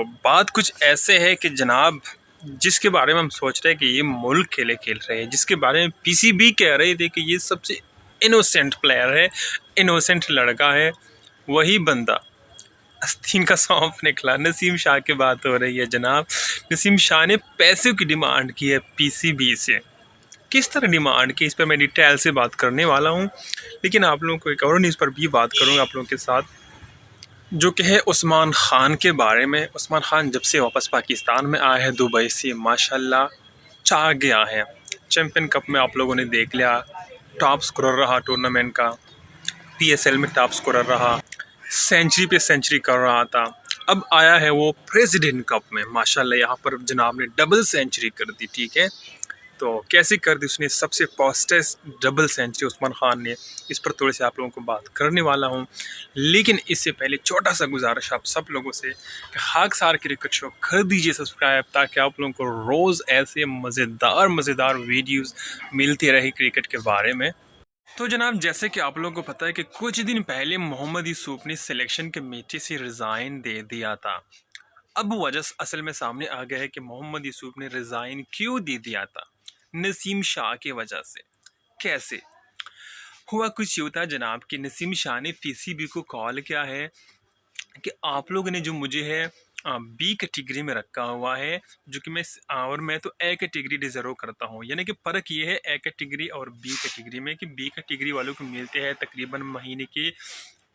बात कुछ ऐसे है कि जनाब, जिसके बारे में हम सोच रहे हैं कि ये मुल्क के लिए खेल रहे हैं, जिसके बारे में पीसीबी कह रहे थे कि ये सबसे इनोसेंट प्लेयर है, इनोसेंट लड़का है, वही बंदा आस्तीन का सौंफ निकला। नसीम शाह की बात हो रही है जनाब। नसीम शाह ने पैसे की डिमांड की है पीसीबी से। किस तरह डिमांड की, इस पर मैं डिटेल से बात करने वाला हूँ। लेकिन आप लोगों को एक और न्यूज़ पर भी बात करूँगा आप लोगों के साथ, जो कि है उस्मान खान के बारे में। उस्मान खान जब से वापस पाकिस्तान में आए हैं दुबई से, माशाल्लाह चाह गया है। चैंपियन कप में आप लोगों ने देख लिया, टॉप स्कोरर रहा टूर्नामेंट का, पीएसएल में टॉप स्कोरर रहा, सेंचुरी पे सेंचुरी कर रहा था। अब आया है वो प्रेसिडेंट कप में, माशाल्लाह यहाँ पर जनाब ने डबल सेंचुरी कर दी। ठीक है, तो कैसे कर दी उसने सबसे fastest double century Usman Khan ने, इस पर थोड़ी सी आप लोगों को बात करने वाला हूँ। लेकिन इससे पहले छोटा सा गुजारिश आप सब लोगों से कि खाकसार क्रिकेट शो कर दीजिए सब्सक्राइब, ताकि आप लोगों को रोज़ ऐसे मज़ेदार वीडियोस मिलती रहे क्रिकेट के बारे में। तो जनाब, जैसे कि आप लोगों को पता है कि कुछ दिन पहले मोहम्मद यूसुफ ने सिलेक्शन कमेटी से रिज़ाइन दे दिया था। अब वजह असल में सामने आ गया है कि मोहम्मद यूसुफ ने रिज़ाइन क्यों दे दिया था। नसीम शाह की वजह से। कैसे हुआ, कुछ यूँ था जनाब कि नसीम शाह ने पीसीबी को कॉल किया है कि आप लोगों ने जो मुझे है बी कैटेगरी में रखा हुआ है, जो कि मैं तो ए कैटेगरी डिजर्व करता हूँ। यानी कि फ़र्क ये है ए कैटेगरी और बी कैटेगरी में कि बी कैटेगरी वालों को मिलते हैं तकरीबन महीने के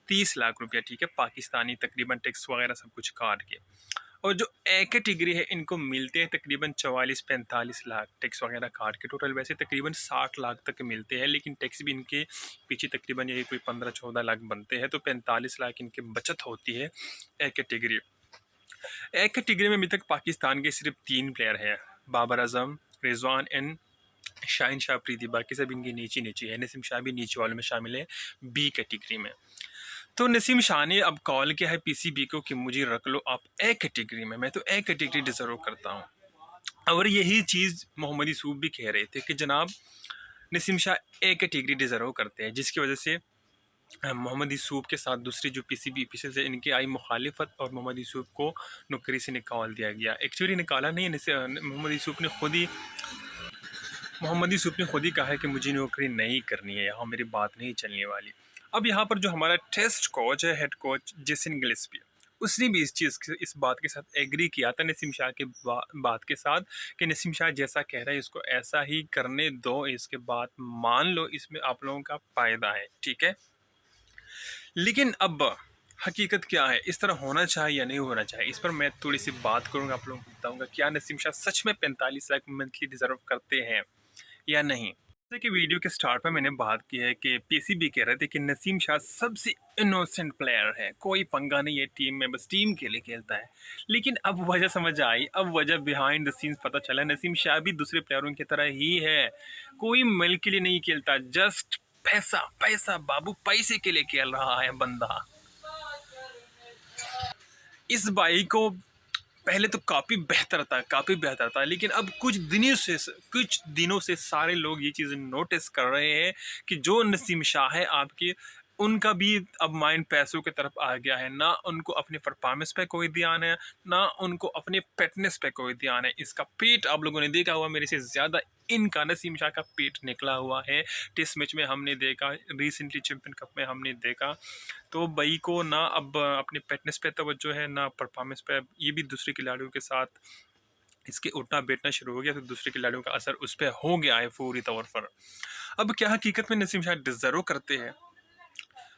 30 लाख रुपया, ठीक है, पाकिस्तानी, तकरीबन टैक्स वगैरह सब कुछ काट के। और जो ए कैटेगरी है इनको मिलते हैं तकरीबन 44-45 लाख टैक्स वगैरह काट के। टोटल वैसे तकरीबन 60 लाख तक मिलते हैं, लेकिन टैक्स भी इनके पीछे तकरीबन यही कोई 15-14 लाख बनते हैं, तो 45 लाख इनकी बचत होती है ए कैटेगरी। ए कैटेगरी में अभी तक पाकिस्तान के सिर्फ 3 प्लेयर हैं, बाबर आजम, रिजवान एंड शाहिन शाह अफरीदी। बाकी सब इनकी नीची है। नसीम शाह भी नीचे वालों में शामिल है बी कैटेगरी में। तो नसीम शाह ने अब कॉल किया है पीसीबी को कि मुझे रख लो आप ए कैटेगरी में, मैं तो ए कैटेगरी डिजर्व करता हूँ। और यही चीज़ मोहम्मद यूसुफ भी कह रहे थे कि जनाब Naseem Shah A category deserve करते हैं, जिसकी वजह से मोहम्मद यूसुफ के साथ दूसरी जो पीसीबी पीछे से इनकी आई मुखालिफत और मोहम्मद यूसुफ को नौकरी से निकाल दिया गया। एक्चुअली निकाला नहीं है, मोहम्मद यूसुफ ने खुद ही कहा है कि मुझे नौकरी नहीं करनी है, यहाँ मेरी बात नहीं चलने वाली। अब यहाँ पर जो हमारा टेस्ट कोच है, हेड कोच जेसन गिलेस्पी, उसने भी इस बात के साथ एग्री किया था नसीम शाह के बात के साथ कि नसीम शाह जैसा कह रहा है इसको ऐसा ही करने दो, इसके बाद मान लो इसमें आप लोगों का फ़ायदा है। ठीक है, लेकिन अब हकीकत क्या है, इस तरह होना चाहिए या नहीं होना चाहिए, इस पर मैं थोड़ी सी बात करूंगा, आप लोगों को बताऊंगा क्या नसीम शाह सच में 45 लाख मंथली डिजर्व करते हैं या नहीं। जैसे कि वीडियो के स्टार्ट में मैंने बात की है कि पीसीबी कह रहे थे कि नसीम शाह सबसे इनोसेंट प्लेयर है, कोई पंगा नहीं है टीम में, बस टीम के लिए खेलता है। लेकिन अब वजह समझ आई, अब वजह बिहाइंड द सीन्स पता चला, नसीम शाह भी दूसरे प्लेयरों की तरह ही है, कोई मिल के लिए नहीं खेलता, जस्ट पैसा पैसा बाबू, पैसे के लिए खेल रहा है बंदा। इस भाई को पहले तो काफ़ी बेहतर था, लेकिन अब कुछ दिनों से सारे लोग ये चीज़ नोटिस कर रहे हैं कि जो नसीम शाह है आपके, उनका भी अब माइंड पैसों की तरफ आ गया है। ना उनको अपने परफॉर्मेंस पे कोई ध्यान है, ना उनको अपने फिटनेस पे कोई ध्यान है। इसका पेट आप लोगों ने देखा हुआ, मेरे से ज़्यादा इनका नसीम शाह का पेट निकला हुआ है। टेस्ट मैच में हमने देखा, रिसेंटली चैंपियन कप में हमने देखा। तो भाई को ना अब अपने फिटनेस पे तवज्जो है, ना परफॉर्मेंस पे। ये भी दूसरे खिलाड़ियों के साथ इसके उठना बैठना शुरू हो गया, तो दूसरे खिलाड़ियों का असर उस पर हो गया है पूरी तौर पर। अब क्या हकीकत में नसीम शाह डिजर्व करते हैं?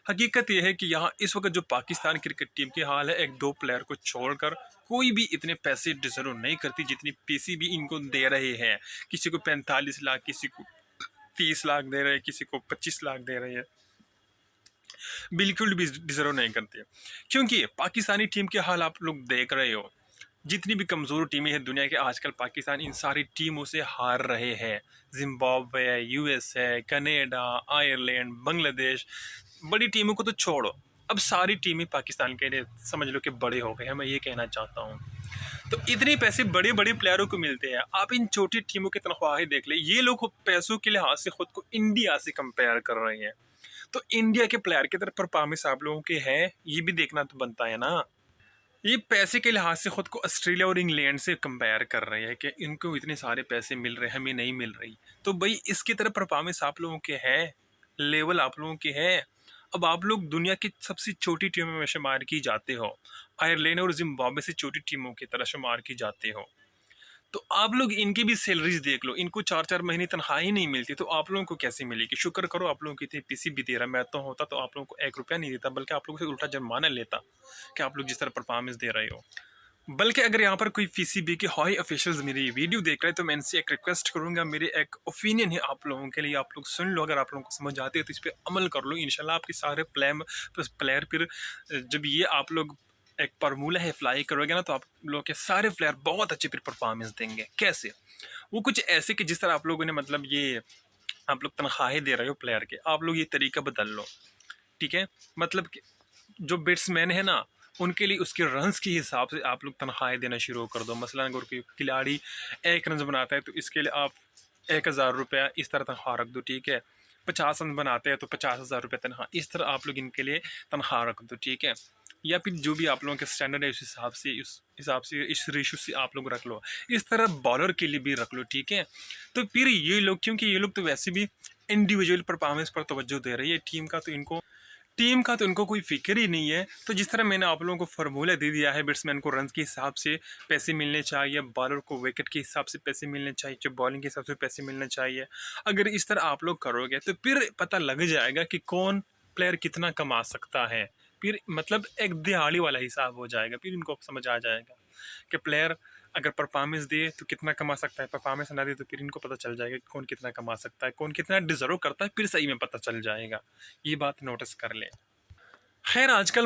हकीकत यह है कि यहाँ इस वक्त जो पाकिस्तान क्रिकेट टीम की हाल है, एक दो प्लेयर को छोड़कर कोई भी इतने पैसे डिजर्व नहीं करती जितनी पीसीबी इनको दे रहे हैं। किसी को 45 लाख, किसी को 30 लाख दे रहे हैं, किसी को 25 लाख दे रहे हैं, बिल्कुल भी डिजर्व नहीं करते। क्योंकि पाकिस्तानी टीम के हाल आप लोग देख रहे हो, जितनी भी कमज़ोर टीमें हैं दुनिया के आजकल, पाकिस्तान इन सारी टीमों से हार रहे हैं। जिम्बाब्वे है, यूएस है, कनाडा, आयरलैंड, बांग्लादेश, बड़ी टीमों को तो छोड़ो, अब सारी टीमें पाकिस्तान के लिए समझ लो कि बड़े हो गए हैं, मैं ये कहना चाहता हूँ। तो इतने पैसे बड़े बड़े प्लेयरों को मिलते हैं, आप इन छोटी टीमों की तनख्वाहें देख ले। ये लोग पैसों के लिहाज से खुद को इंडिया से कंपेयर कर रहे हैं, तो इंडिया के प्लेयर की तरफ परफॉर्मेंस आप लोगों के हैं, ये भी देखना तो बनता है ना। ये पैसे के लिहाज से खुद को ऑस्ट्रेलिया और इंग्लैंड से कंपेयर कर रहे हैं कि इनको इतने सारे पैसे मिल रहे हैं, हमें नहीं मिल रही। तो भाई इसकी तरह परफॉर्मेंस आप लोगों के है, लेवल आप लोगों के है। अब आप लोग दुनिया की सबसे छोटी टीमों में शुमार की जाते हो, आयरलैंड और जिम्बाब्वे से छोटी टीमों की तरह शुमार की जाते हो। तो आप लोग इनकी भी सैलरीज देख लो, इनको 4-4 महीने तनख्वाह ही नहीं मिलती, तो आप लोगों को कैसे मिलेगी? शुक्र करो आप लोगों की इतनी पीसी भी दे रहा। मैं तो होता तो आप लोगों को 1 रुपया नहीं देता, बल्कि आप लोगों से उल्टा जुर्माना लेता कि आप लोग जिस तरह परफॉर्मेंस दे रहे हो। बल्कि अगर यहाँ पर कोई पीसीबी के हाई ऑफिशियल्स मेरी वीडियो देख रहे हैं तो मैं इनसे एक रिक्वेस्ट करूंगा, मेरे एक ओपिनियन है आप लोगों के लिए, आप लोग सुन लो। अगर आप लोगों को समझ आती है तो इस पर अमल कर लो, इंशाल्लाह आपके सारे प्लेयर फिर जब ये आप लोग एक फार्मूला है अप्लाई करोगे ना, तो आप लोग के सारे प्लेयर बहुत अच्छे फिर परफॉर्मेंस देंगे। कैसे? वो कुछ ऐसे कि जिस तरह आप लोगों ने मतलब ये आप लोग तनख्वाहें दे रहे हो प्लेयर के, आप लोग ये तरीका बदल लो, ठीक है? मतलब कि जो बैट्समैन है ना, उनके लिए उसके रन्स के हिसाब से आप लोग तनख्वाहें देना शुरू कर दो। मसलन अगर कोई खिलाड़ी 1 रन बनाता है तो इसके लिए आप 1,000 रुपया इस तरह तनख्वाह रख दो, ठीक है? 50 रन बनाते हैं तो 50,000 रुपये तनख्वाह, इस तरह आप लोग इनके लिए तनख्वाह रख दो, ठीक है? या फिर जो भी आप लोगों के स्टैंडर्ड है उस हिसाब से इस रेशो से आप लोग रख लो। इस तरह बॉलर के लिए भी रख लो, ठीक है? तो फिर ये लोग, क्योंकि ये लोग तो वैसे भी इंडिविजुअल परफॉर्मेंस पर तवज्जो दे रही है, टीम का तो इनको कोई फिक्र ही नहीं है। तो जिस तरह मैंने आप लोगों को फार्मूला दे दिया है, बैट्समैन को रन के हिसाब से पैसे मिलने चाहिए, बॉलर को विकेट के हिसाब से पैसे मिलने चाहिए, जो बॉलिंग के हिसाब से पैसे मिलने चाहिए। अगर इस तरह आप लोग करोगे तो फिर पता लग जाएगा कि कौन प्लेयर कितना कमा सकता है। फिर मतलब एक दिहाड़ी वाला हिसाब हो जाएगा, फिर इनको समझ आ जाएगा कि प्लेयर अगर परफॉर्मेंस दे तो कितना कमा सकता है, परफॉर्मेंस ना दे तो फिर इनको पता चल जाएगा कि कौन कितना कमा सकता है, कौन कितना डिजर्व करता है, फिर सही में पता चल जाएगा। ये बात नोटिस कर ले। खैर आजकल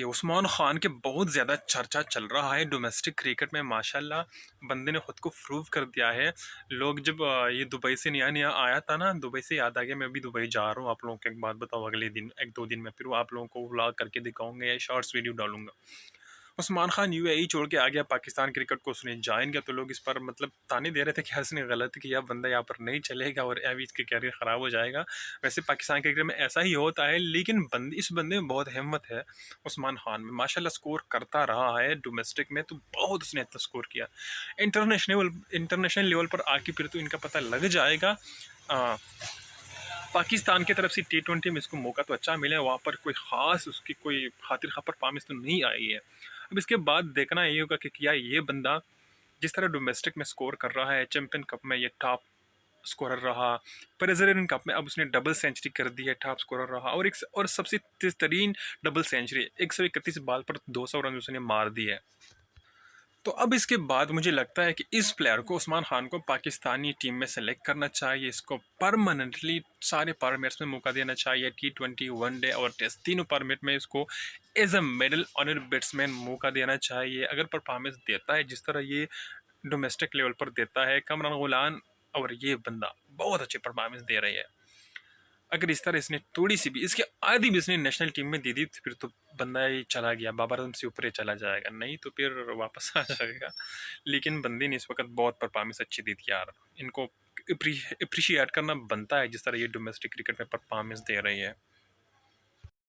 उस्मान खान के बहुत ज़्यादा चर्चा चल रहा है डोमेस्टिक क्रिकेट में। माशाल्लाह बंदे ने खुद को प्रूव कर दिया है। लोग जब ये दुबई से नया नया आया था ना, दुबई से याद आ गया मैं अभी दुबई जा रहा हूँ। आप लोगों को एक बात बताओ, अगले दिन 1-2 दिन में फिर वो आप लोगों को व्लॉग करके दिखाऊंगा या शॉर्ट्स वीडियो डालूंगा। उस्मान खान यूएई छोड़ के आ गया पाकिस्तान क्रिकेट को, उसने ज्वाइन किया तो लोग इस पर मतलब ताने दे रहे थे कि उसने गलत किया, बंदा यहाँ पर नहीं चलेगा और अभी इसके कैरियर ख़राब हो जाएगा। वैसे पाकिस्तान क्रिकेट में ऐसा ही होता है, लेकिन इस बंदे में बहुत हिम्मत है। उस्मान खान में माशाल्लाह स्कोर करता रहा है डोमेस्टिक में, तो बहुत उसने अच्छा स्कोर किया। इंटरनेशनल लेवल पर आके फिर तो इनका पता लग जाएगा। पाकिस्तान की तरफ से T20 में इसको मौका तो अच्छा मिला है, वहाँ पर कोई ख़ास उसकी कोई खातिर खा परफॉर्मेंस तो नहीं आई है। अब इसके बाद देखना ये होगा कि क्या ये बंदा जिस तरह डोमेस्टिक में स्कोर कर रहा है, चैंपियन कप में ये टॉप स्कोरर रहा, प्रेसिडेंट कप में अब उसने डबल सेंचुरी कर दी है, टॉप स्कोरर रहा, और सबसे तेज तरीन डबल सेंचुरी 131 बॉल पर 200 रन उसने मार दी है। तो अब इसके बाद मुझे लगता है कि इस प्लेयर को, उस्मान खान को, पाकिस्तानी टीम में सेलेक्ट करना चाहिए। इसको परमानेंटली सारे फॉर्मेट्स में मौका देना चाहिए, T20, वनडे और टेस्ट, तीनों फॉर्मेट में इसको एज अ मिडल ऑनर बैट्समैन मौका देना चाहिए। अगर परफॉर्मेंस देता है जिस तरह ये डोमेस्टिक लेवल पर देता है, कमरान गुलान और ये बंदा बहुत अच्छे परफॉर्मेंस दे रहे हैं। अगर इस तरह इसने थोड़ी सी भी, इसके आधी भी इसने नेशनल टीम में दे दी तो फिर तो बंदा ही चला गया, बाबर आजम से ऊपर ही चला जाएगा, नहीं तो फिर वापस आ जाएगा। लेकिन बंदे ने इस वक्त बहुत परफॉर्मेंस अच्छी दी थी यार, इनको अप्रिशिएट करना बनता है जिस तरह ये डोमेस्टिक क्रिकेट में परफॉर्मेंस दे रही है।